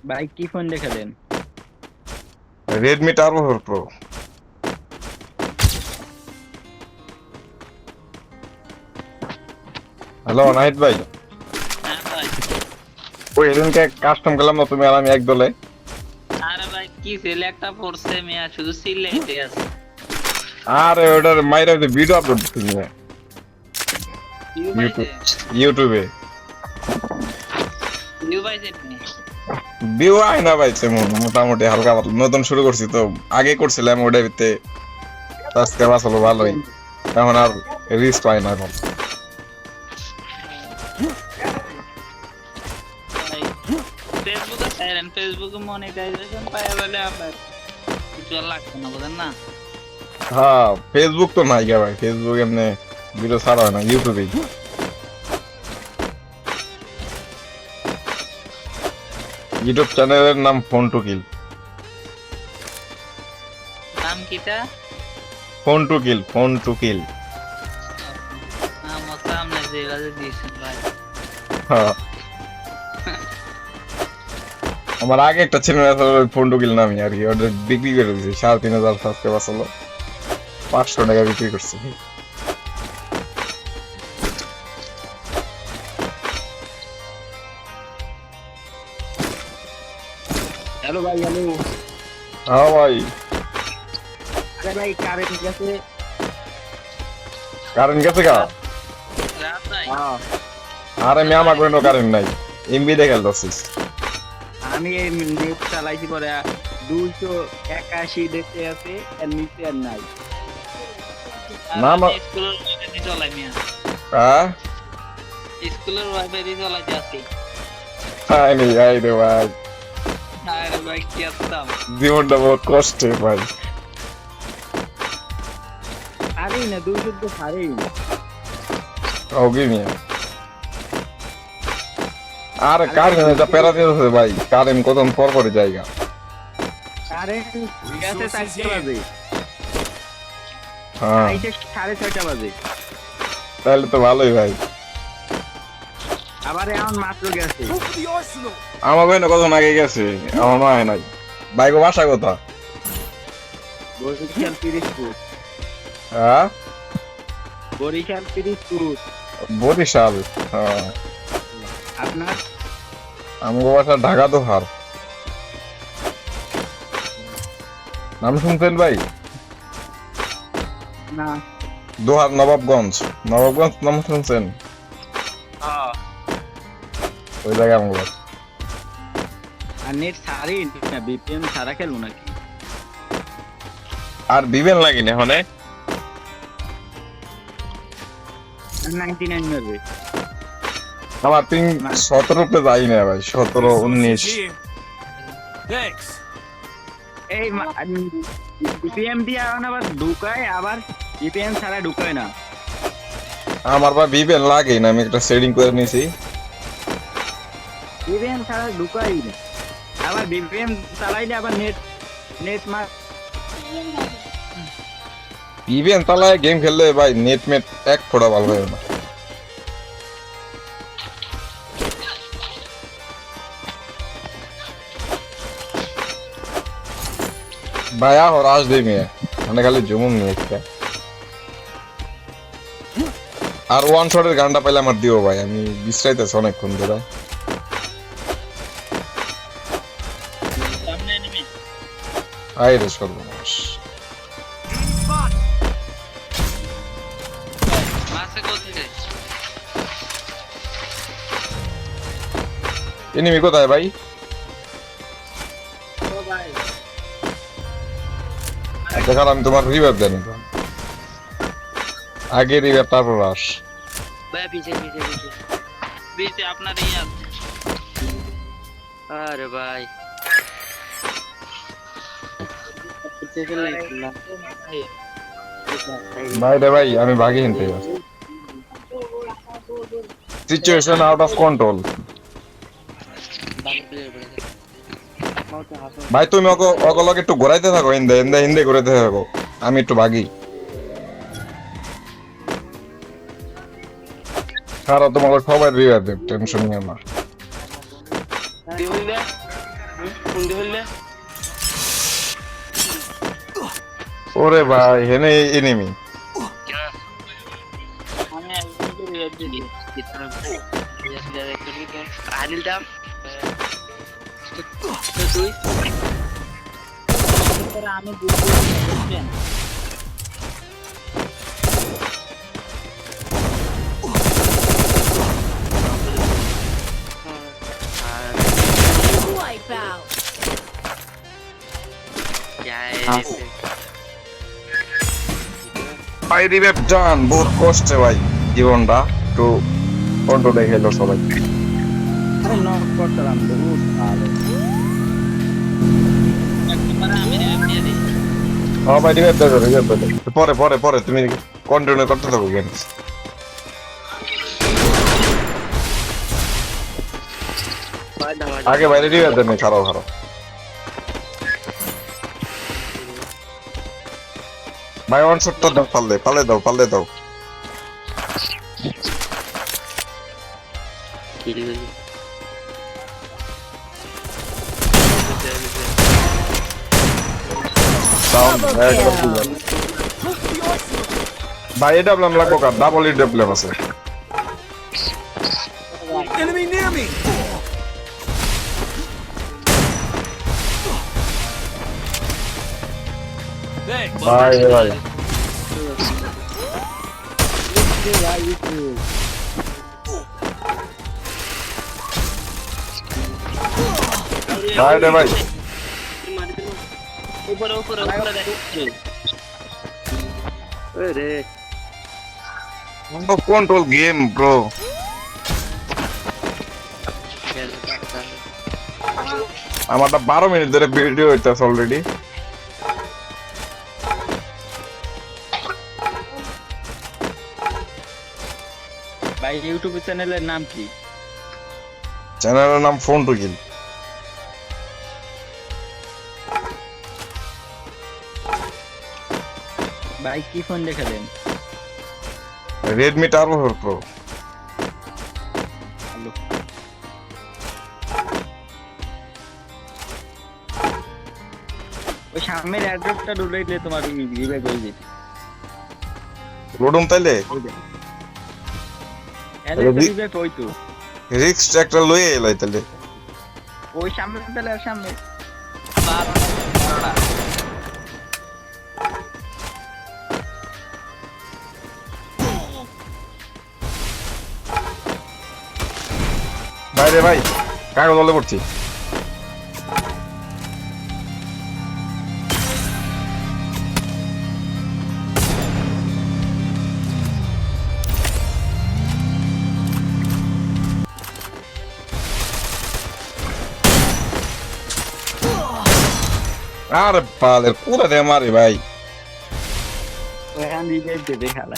ভাই কি ফোন দেখালেন? Redmi turbo 4 pro. Hello Nahid ভাই। হ্যাঁ ভাই। ওই এদিনকে কাস্টম গেলাম না তুমি আর আমি এক দলে। আরে ভাই কি ছেলে একটা পড়ছে মিয়া শুধু সিলেটে আছে। আরে ওটার মাইরা ভিডিও আপলোড দিচ্ছি নিয়ে ভিউ পাইছে? ইউটিউব ইউটিউবে। ভিউ পাইছে নি? ভিউ আয় না ভাই তেমন, মোটামুটি হালকা পাতলা নতুন শুরু করছি তো। আগে করছিলাম ওটার ভিতরে সাবস্ক্রাইব আসলো ভালোই, এখন আর রিচ পাই না এখন। ভাই ফেসবুকে ছাড়েন, ফেসবুকে মনিটাইজেশন পায় বলে আপনার কিছু আর লাগছে না বুঝেন না। হ্যাঁ ফেসবুক তো নাই গে ভাই, ফেসবুক এমনি ভিডিও ছাড়া হয় না, ইউটিউবেই। ইউটিউব চ্যানেলের নাম ফোন টু কিল। নাম কিটা? Phone to kill, phone to kill. নাম হচ্ছে আপনি যেভাবে দিয়েছেন ভাই। হ্যাঁ আমার আগে একটা চ্যানেল আছে ফোন টু কিল নামই আর কি, ওটা বিক্রি করে দিয়েছি 3,500 সাবস্ক্রাইব আসলো, 500 টাকা বিক্রি করছি। হ্যালো ভাই, হ্যালো। হ্যাঁ ভাই। আরে ভাই কারেন্ট গেছে। কারেন্ট গেছে গা? রাত নাই। হ্যাঁ, আরে আমি আমার কোনো কারেন্ট নাই, এমবি দেখে খেলতেছিস। আমি এই নেট চালাইছি পরে 281 দেখতে আছে, এর নিচে আর নাই। আর না আমি স্কুলের ওয়াইফাই চলাই মিয়া। হ্যাঁ স্কুলের ওয়াইফাই চলাইতে আছি। আমি আই রে ভাই, আরে ভাই কি আসতাম। জীবনটা বহুত কষ্টে ভাই। আরেই না 200 তো ছাড়েই না। ওকে মিয়া, আরে কারেন্ট এটা প্যারা দিতেছে ভাই, কারেন্ট কত পর পরে জায়গা। কারেন্ট গেছে 4টা বাজে, হ্যাঁ আইছে 6:30 বাজে। তাহলে তো ভালোই ভাই। আবার এখন মাত্র গেছে। আমার ভাই না কতক্ষণ আগে গেছে, আমার মা হয় নাই। ভাই গো বাসা কথা? বরিশাল পিরিজপুর। হ্যাঁ বরিশাল পিরিজপুর। বরিশাল। হ্যাঁ আপনার? আমার বাসা ঢাকা দোহার। নাম শুনছেন ভাই? না। দোহার নবাবগঞ্জ, নবাবগঞ্জ নাম শুনছেন? হ্যাঁ। ওই জায়গায় আমার বাসা। আর নেট ছাড়ি না, বিপিএম ছাড়া খেলবো নাকি? আর দিবেন লাগি না মানে 99 মারবে। আমার 17তে যাই না ভাই, 17 19। এই বিপিএম দিয়ে এখন আবার ঢুকায়, আবার বিপিএম ছাড়া ঢুকায় না। আমার বা বিবেন লাগে না, আমি একটা সেটিং করে নিয়েছি। বিপিএম ছাড়া ঢুকাই না, আবার বিপিএম চালাইলে আবার নেট নেট মার। বিবেন তালায় গেম খেললে ভাই নেট মেট এক ফোঁটা ভালো হয় না। ভাই আহ রাজ দে মেয়ে, মানে খালি জমুন নিয়ে একটা। আর ওয়ান শটের গানটা পাইলে আমার দিও ভাই, আমি বিশ্রাইতেছি অনেকক্ষণ ধরে। সামনে এনিমি। আই রে সর্বনাশ। মাসে কোথায়? এনিমি কোথায় ভাই? ও ভাই, দেখার আমি তোমার রিভাইভ দেন, আগে রিভাইভ তারপর রাস। ভাই পিছে পিছে পিছে পিছে আপনার ইয়া। আরে ভাই ভাই রে ভাই আমি ভাগি হিনতে, সিচুয়েশন আউট অফ কন্ট্রোল। ভাই তুমি অগলকে একটু ঘোরাইতে থাকো, হিন্দে হিন্দে হিন্দে ঘুরাইতে থাকো, আমি একটু ভাগি। সারা তোমাকে সবাই রিভাইভ দেব, টেনশন নিও না। ওরে ভাই হেনে এনিমি আমি একজনকে রিভাইভ দিই আনিল দাম আমি বুঝলেন Wipeout. ভাই রিভাইভ ডান বহুত কষ্টে ভাই জীবনটা একটু কন্ট্রোলে খেলো সবাই আরে নক করতাম বহুত ভালো একবার আমি রিভাইভ দিয়ে দিই হ্যাঁ ভাই রিভাইভ দাও পরে পরে পরে তুমি কন্টিনিউ করতে থাকো গেম আগে বাইরে রিভাইভ দেন খারাপ খারাপ ভাই ওয়ান শটটা দাও পাল্লে দাও ভাই এটা ব্লাম লাগবো কার ডাবল ই ডব্লিউএম আছে ভাই ভাই ভাই রে ভাই উপরে উপরে উপরে দেখো রে কন্ট্রোল গেম ব্রো আমারটা 12 মিনিট ধরে ভিডিও হইতাছে অলরেডি ভাই ইউটিউব চ্যানেলের নাম কি চ্যানেলের নাম ফোন টু কিল ভাই কি ফোন দেখালেন রেডমি টার্বো 4 প্রো হ্যালো ওই সামনের অ্যাড্রেসটা ঢুকাইলে তোমার রিভাইভ হয়ে যেত লোডুম তাইলে এলে রিভাইভ হইতো রিক্স একটা লয়ে এলাই তাইলে ওই সামনে তাহলে আর সামনে 12টা ভাই রে ভাই কাগজ বলে পড়ছি আরে পালের পুরা দে মারি ভাই ওখান রিভাইভ দেবে খেলা